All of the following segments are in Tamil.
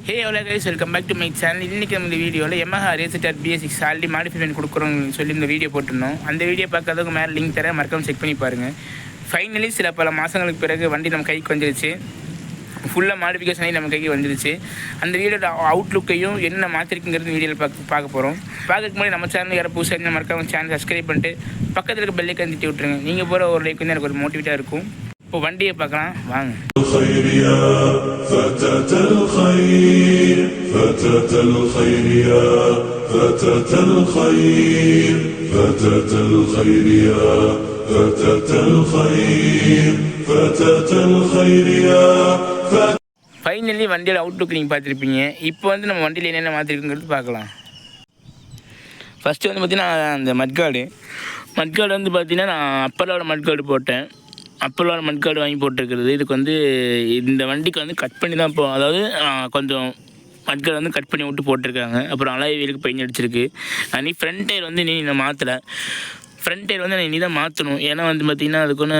ஹே எவ்வளோ guys, welcome back to my channel. இன்றைக்கி நம்ம இந்த வீடியோவில் Yamaha RZ BS6 already modify பண்ணி கொடுக்குறோன்னு சொல்லி இந்த வீடியோ போட்டிருந்தோம். அந்த வீடியோ பார்க்கறதுக்கு மேலே லிங்க் தரேன், மறக்காம செக் பண்ணி பாருங்கள். ஃபைனலி சில பல மாதங்களுக்கு பிறகு வண்டி நம்ம கைக்கு வந்துருச்சு. ஃபுல்லாக மாடிஃபிகேஷன் ஆகி நம்ம கைக்கு வந்துருச்சு. அந்த வீடியோட அவுட்லுக்கையும் என்ன மாற்றிருக்குங்கிறது வீடியோவில் பார்க்க போகிறோம். பார்க்கறதுக்கு முன்னாடி நம்ம சேனல் யாரை புதுசாக இருந்தால் மறக்காம சேனல் சப்ஸ்கிரைப் பண்ணிட்டு பக்கத்தில் இருக்க பெல்லை கண்டிட்டு விட்டுருங்க. நீங்கள் போகிற ஒரு லைக் வந்து எனக்கு ஒரு மோட்டிவேட்டாக இருக்கும். இப்போ வண்டியை பார்க்கலாம் வாங்க. ஃபைனலி வண்டியோட அவுட்லுக் நீங்கள் பார்த்துருப்பீங்க. இப்போ வந்து நம்ம வண்டியில் என்னென்ன மாற்றிருக்குங்கிறது பார்க்கலாம். ஃபஸ்ட்டு வந்து பார்த்திங்கன்னா அந்த மட்கார்டு வந்து பார்த்திங்கன்னா நான் அப்பலோட மட்கார்டு போட்டேன். அப்பலோட மட்கார்டு வாங்கி போட்டிருக்கிறது. இதுக்கு வந்து இந்த வண்டிக்கு வந்து கட் பண்ணி தான் அதாவது கொஞ்சம் மட்கார்டு வந்து கட் பண்ணி விட்டு போட்டிருக்காங்க. அப்புறம் அலாய் வீலுக்கு பெயிண்ட் அடிச்சிருக்கு. நீ ஃப்ரண்ட் டயர் வந்து நான் மாற்றலை. ஃப்ரண்ட் டயர் வந்து நான் தான் மாற்றணும். ஏன்னா வந்து பார்த்திங்கன்னா அதுக்கு ஒன்று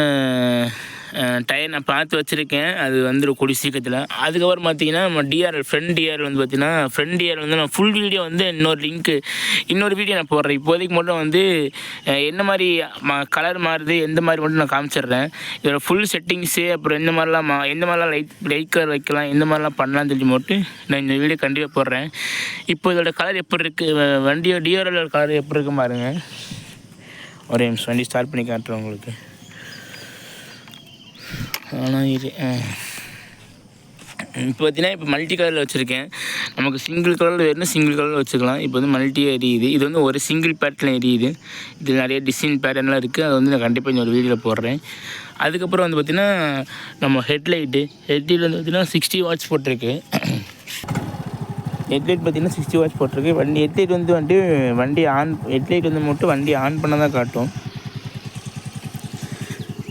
டயர் நான் பார்த்து வச்சுருக்கேன். அது வந்துடும் கூடிய சீக்கிரத்தில். அதுக்கப்புறம் பார்த்திங்கன்னா நம்ம டிஆர்எல் ஃப்ரண்ட் டிஆர்எல் வந்து பார்த்திங்கன்னா ஃப்ரண்ட் டிஆர்எல் வந்து நான் ஃபுல் வீடியோ வந்து இன்னொரு வீடியோ நான் போடுறேன். இப்போதைக்கு மட்டும் வந்து என்ன மாதிரி கலர் மாறுது எந்த மாதிரி மட்டும் நான் காமிச்சிடுறேன். இதோட ஃபுல் செட்டிங்ஸு அப்புறம் எந்த மாதிரிலாம் லைட் கலர் வைக்கலாம், எந்த மாதிரிலாம் பண்ணலான்னு சொல்லி மட்டும் நான் இந்த வீடியோ கண்டிப்பாக போடுறேன். இப்போ இதோட கலர் எப்படி இருக்குது, வண்டியோட டிஆர்எல் கலர் எப்படி இருக்குது பாருங்கள். ஒரே நிமிஷம் வண்டி ஸ்டார்ட் பண்ணி காட்டுறேன் உங்களுக்கு. ஆனால் இது இப்போ பார்த்தீங்கன்னா இப்போ மல்டி கலரில் வச்சுருக்கேன். நமக்கு சிங்கிள் கலரில் வேணும், சிங்கிள் கலரில் வச்சுக்கலாம். இப்போ வந்து மல்டியாக எரியுது. இது வந்து ஒரு சிங்கிள் பேட்டர்னில் எரியுது. இது நிறைய டிசைன் பேட்டர்ன்லாம் இருக்குது. அது வந்து நான் கண்டிப்பாக இந்த ஒரு வீடியோவில் போடுறேன். அதுக்கப்புறம் வந்து பார்த்திங்கன்னா நம்ம ஹெட்லைட்டு வந்து பார்த்திங்கன்னா 60 வாட்ஸ் போட்டிருக்கு. ஹெட்லைட் பார்த்திங்கன்னா 60 வாட்ஸ் போட்டிருக்கு. ஹெட்லைட் வந்து மட்டும் வண்டி ஆன் பண்ண தான் காட்டும்.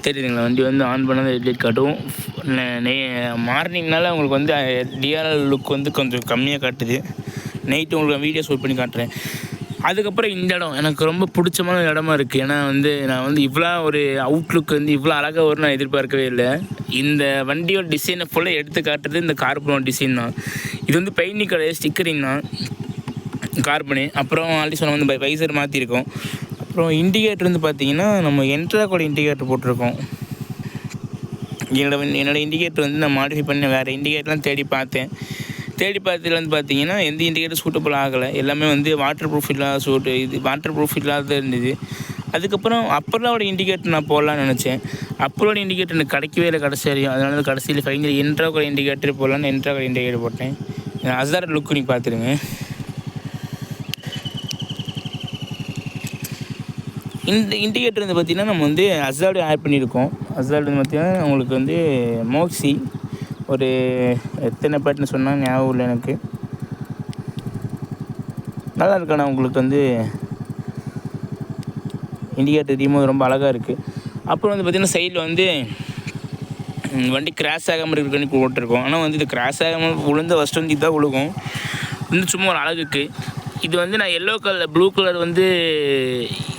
தெரியுதுங்களா? வண்டி வந்து ஆன் பண்ணால் ஹெட்லைட் காட்டும். மார்னிங்னால உங்களுக்கு வந்து டிஆர்எல் லுக் வந்து கொஞ்சம் கம்மியாக காட்டுது. நைட்டு உங்களுக்கு வீடியோ ஷூட் பண்ணி காட்டுறேன். அதுக்கப்புறம் இந்த இடம் எனக்கு ரொம்ப பிடிச்சமான இடமா இருக்குது. ஏன்னா வந்து நான் வந்து இவ்வளோ ஒரு அவுட்லுக் வந்து இவ்வளோ அழகாக வரும் நான் எதிர்பார்க்கவே இல்லை. இந்த வண்டியோட டிசைனை ஃபுல்லாக எடுத்து காட்டுறது இந்த கார்பனோட டிசைன் தான். இது வந்து பெயிண்டிங் கிடையாது, ஸ்டிக்கரிங் தான், கார்பனு. அப்புறம் ஆல்ரெடி சொன்ன வந்து வைசர் மாற்றிருக்கோம். அப்புறம் இண்டிகேட்டர் வந்து பார்த்திங்கன்னா நம்ம என்ட்ராக்கோட இண்டிகேட்டர் போட்டிருக்கோம். என்னோடய இண்டிகேட்டர் வந்து நான் மாடிஃபை பண்ண வேறு இண்டிகேட்டர்லாம் தேடி பார்த்ததில் வந்து பார்த்திங்கன்னா எந்த இண்டிகேட்டர் சூட்டபுள் ஆகலை. எல்லாமே வந்து வாட்டர் ப்ரூஃப் இல்லாத இருந்தது. அதுக்கப்புறம் அப்பலோட இண்டிகேட்டர் நான் போடலான்னு நினச்சேன். அப்பலோட இண்டிகேட்டர் எனக்கு கிடைக்கவே இல்லை கடைசி வரையும். அதனால கடைசியில் ஃபைனல் என்ட்ராக்கோட இண்டிகேட்டர் போடலான்னு என்ட்ராக்கோட இண்டிகேட்டர் போட்டேன். அசார் லுக்கு நீங்கள் பார்த்துருங்க. இந்த இண்டிகேட்டர் வந்து பார்த்திங்கன்னா நம்ம வந்து அசால்டு ஆட் பண்ணியிருக்கோம். அசால்டு வந்து பார்த்திங்கன்னா உங்களுக்கு வந்து மோக்ஸி ஒரு எத்தனை பேட்னு சொன்னால் ஞாபகம் இல்லை எனக்கு. நல்லா இருக்காண்ணா. உங்களுக்கு வந்து இண்டிகேட்டர் தெரியும்போது ரொம்ப அழகாக இருக்குது. அப்புறம் வந்து பார்த்திங்கன்னா சைடில் வந்து வண்டி கிராஷ் ஆகாமல் இருக்குன்னு போட்டிருக்கோம். ஆனால் வந்து இது கிராஷ் ஆகாமல் விழுந்த ஃபஸ்ட்டு வந்து இதுதான் விழுகும். இன்னும் சும்மா ஒரு அழகுக்கு. இது வந்து நான் ப்ளூ கலர் வந்து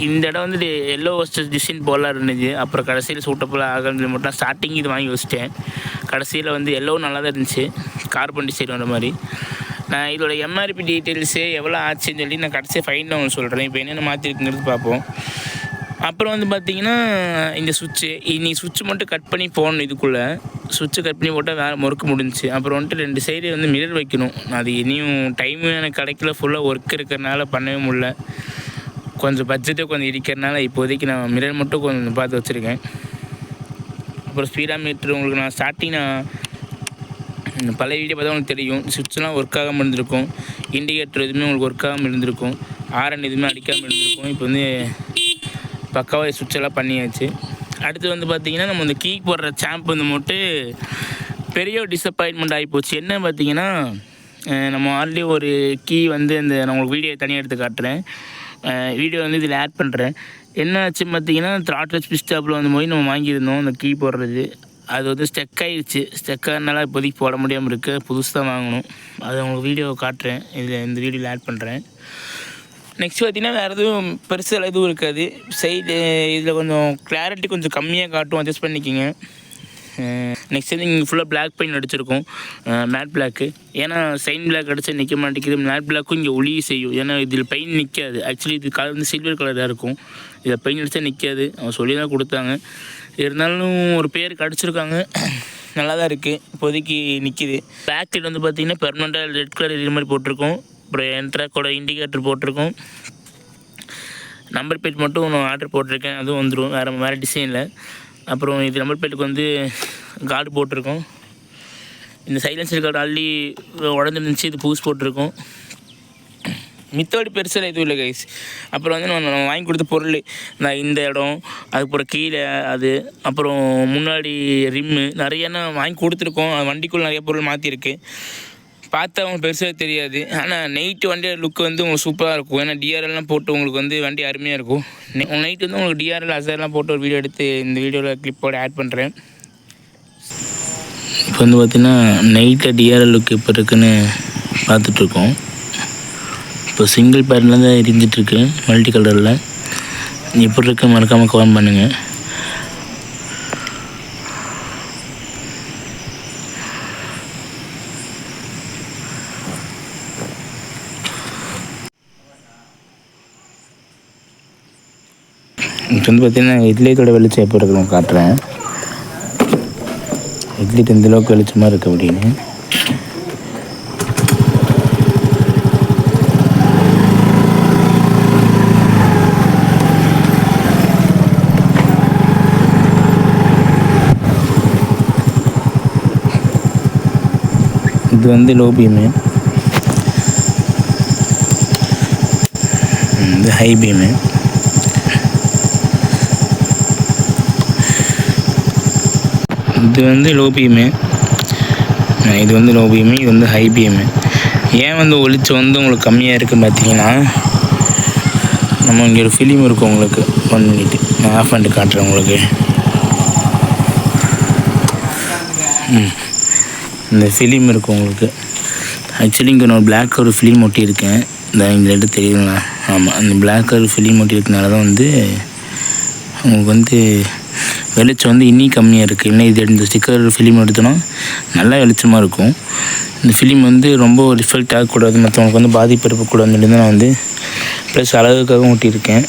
இந்த இடம் வந்து எல்லோ டிசைன் போலாக இருந்துச்சு. அப்புறம் கடைசியில் சூட்டபுள் ஆகிறது மட்டும் ஸ்டார்டிங் இது வாங்கி வச்சிட்டேன். கடைசியில் வந்து எல்லோ நல்லா தான் இருந்துச்சு, கார்பன் டிசைன் வர மாதிரி. நான் இதோட எம்ஆர்பி டீட்டெயில்ஸு எவ்வளோ ஆச்சுன்னு சொல்லி நான் கடைசியாக ஃபைன் நான் சொல்கிறேன். இப்போ என்னென்ன மாற்றிருக்குங்கிறது பார்ப்போம். அப்புறம் வந்து பார்த்திங்கன்னா இந்த சுவிட்சு மட்டும் கட் பண்ணி போடணும். இதுக்குள்ளே சுவிட்சு கட் பண்ணி போட்டால் வேறு முறுக்கு முடிஞ்சிச்சு. அப்புறம் வந்துட்டு 2 சைடு வந்து மிரர் வைக்கணும். அது இனியும் டைமும் எனக்கு கிடைக்கல, ஃபுல்லாக ஒர்க் இருக்கிறனால பண்ணவே முடியல. கொஞ்சம் பட்ஜெட்டே கொஞ்சம் இருக்கிறனால இப்போதைக்கு நான் மிரர் மட்டும் கொஞ்சம் பார்த்து வச்சுருக்கேன். அப்புறம் ஸ்பீடாக மீட்ரு உங்களுக்கு நான் பழைய வீடியோ பார்த்தா உங்களுக்கு தெரியும். சுவிட்செலாம் ஒர்க் ஆகாமல் இருந்திருக்கும், இண்டிகேட்டர் எதுவுமே உங்களுக்கு ஒர்க் ஆகாமல் இருந்திருக்கும், ஆரன் எதுவுமே அடிக்காமல் இருந்திருக்கும். இப்போ வந்து பக்காவாக சுவிட்செல்லாம் பண்ணியாச்சு. அடுத்து வந்து பார்த்திங்கன்னா நம்ம இந்த கீ போடுற சாம்ப் வந்து மட்டும் பெரிய டிசப்பாயின்மெண்ட் ஆகிப்போச்சு. என்ன பார்த்திங்கன்னா நம்ம ஆல்ரெடி ஒரு கீ வந்து நான் உங்களுக்கு வீடியோ தனியாக எடுத்து காட்டுறேன். வீடியோ வந்து இதில் ஆட் பண்ணுறேன். என்ன ஆச்சுன்னு பார்த்திங்கன்னா த்ராட்லெஸ் பிஸ்டாப்பில் வந்து போய் நம்ம வாங்கியிருந்தோம் அந்த கீ போடுறது. அது வந்து ஸ்டெக் ஆகிடுச்சு. ஸ்டெக் ஆகிறதுனால இப்போதைக்கு போட முடியாமல் இருக்குது. புதுசு தான் வாங்கணும். அதை உங்களுக்கு வீடியோ காட்டுறேன், இந்த வீடியோவில் ஆட் பண்ணுறேன். நெக்ஸ்ட் பார்த்திங்கன்னா வேறு எதுவும் பெருசாக எதுவும் இருக்காது. சைடு இதில் கொஞ்சம் கிளாரிட்டி கொஞ்சம் கம்மியாக காட்டும், அட்ஜஸ்ட் பண்ணிக்கிங்க. நெக்ஸ்ட் வந்து இங்கே ஃபுல்லாக பிளாக் பெயிண்ட் அடிச்சிருக்கோம், மேட் பிளாக்கு. ஏன்னா சைன் பிளாக் அடித்தா நிற்க மாட்டேங்குது, மேட் பிளாக்கும் இங்கே ஒளி செய்யும். ஏன்னா இதில் பெயிண்ட் நிற்காது. ஆக்சுவலி இது கலர் வந்து சில்வர் கலராக இருக்கும், இதில் பெயிண்ட் அடித்தா நிற்காது. அவங்க சொல்லி தான் கொடுத்தாங்க. இருந்தாலும் ஒரு பேருக்கு அடிச்சிருக்காங்க, நல்லா தான் இருக்குது. இப்போதைக்கு நிற்கிது. பேக் சைடு வந்து பார்த்திங்கன்னா பெர்மனெண்ட்டாக ரெட் கலர் இது மாதிரி போட்டிருக்கோம். அப்புறம் என்ட்ராக்கோட இண்டிகேட்டர் போட்டிருக்கோம். நம்பர் பிளேட் மட்டும் நான் ஆர்டர் போட்டிருக்கேன், அதுவும் வந்துடும் வேறு டிசைனில். அப்புறம் இது நம்பர் பிளேட்டுக்கு வந்து கார்டு போட்டிருக்கோம். இந்த சைலன்சர் கார்டு ஆல்ரெடி உடஞ்சிருந்துச்சு, இது புதுசு போட்டிருக்கோம். மித்தபடி பெருசாக எதுவும் இல்லை கைஸ். அப்புறம் வந்து நம்ம வாங்கி கொடுத்த பொருள் நான் இந்த இடம், அதுக்கப்புறம் கீழே அது, அப்புறம் முன்னாடி ரிம்மு நிறைய நான் வாங்கி கொடுத்துருக்கோம். வண்டிக்குள்ளே நிறைய பொருள் மாற்றிருக்கு. பார்த்தா அவங்களுக்கு பெருசாக தெரியாது, ஆனால் நைட்டு வண்டியோட லுக்கு வந்து உங்களுக்கு சூப்பராக இருக்கும். ஏன்னா டிஆர்எல்லாம் போட்டு உங்களுக்கு வந்து வண்டி அருமையாக இருக்கும். நைட்டு வந்து உங்களுக்கு டிஆர்எல் அசர்லாம் போட்டு ஒரு வீடியோ எடுத்து இந்த வீடியோவில் கிளிப்போட ஆட் பண்ணுறேன். இப்போ வந்து பார்த்திங்கன்னா நைட்டில் டிஆர்எல் லுக் இப்போ இருக்குன்னு பார்த்துட்ருக்கோம். இப்போ சிங்கிள் பேரில் தான் எரிஞ்சிட்ருக்கு மல்டி கலரில். எப்படி இருக்கு மறக்காமல் கமெண்ட் பண்ணுங்கள். இப்போ வந்து பார்த்திங்கன்னா ஹெட்லைட்டோட வெளிச்சம் எப்போ இருக்குன்னு காட்டுறேன். ஹெட்லைட் எந்தளவுக்கு வெளிச்சமாக இருக்குது அப்படின்னு. இது வந்து லோ பீமு, இது ஹை பீமு. இது வந்து லோ பீமு, இது வந்து லோ பீமு, இது வந்து ஹை பீமு. ஏன் வந்து ஒளிச்சம் வந்து உங்களுக்கு கம்மியாக இருக்குது பார்த்தீங்கன்னா, நம்ம இங்கே ஒரு ஃபிலிம் இருக்கும் உங்களுக்கு 1 மினிட் நான் ஆஃப் பண்ணிட்டு காட்டுறேன் உங்களுக்கு. இந்த ஃபிலிம் இருக்கும் உங்களுக்கு. ஆக்சுவலி இங்கே நான் பிளாக் கலர் ஃபிலிம் ஒட்டியிருக்கேன், இந்த இங்கே எடுத்து தெரியுங்களா? ஆமாம், அந்த பிளாக் கலர் ஃபிலிம் ஒட்டியிருக்கனால தான் வந்து உங்களுக்கு வந்து வெளிச்சம் வந்து இன்னும் கம்மியாக இருக்குது. இல்லை இது இந்த ஸ்டிக்கர் ஃபிலிம் எடுத்தோன்னா நல்லா வெளிச்சமாக இருக்கும். இந்த ஃபிலிம் வந்து ரொம்ப ரிஃப்ளெக்ட் ஆகக்கூடாது, மற்றவங்களுக்கு வந்து பாதிப்பு இருக்கக்கூடாதுன்னு தான் நான் வந்து ப்ளஸ் அழகுக்காகவும் ஊட்டியிருக்கேன்.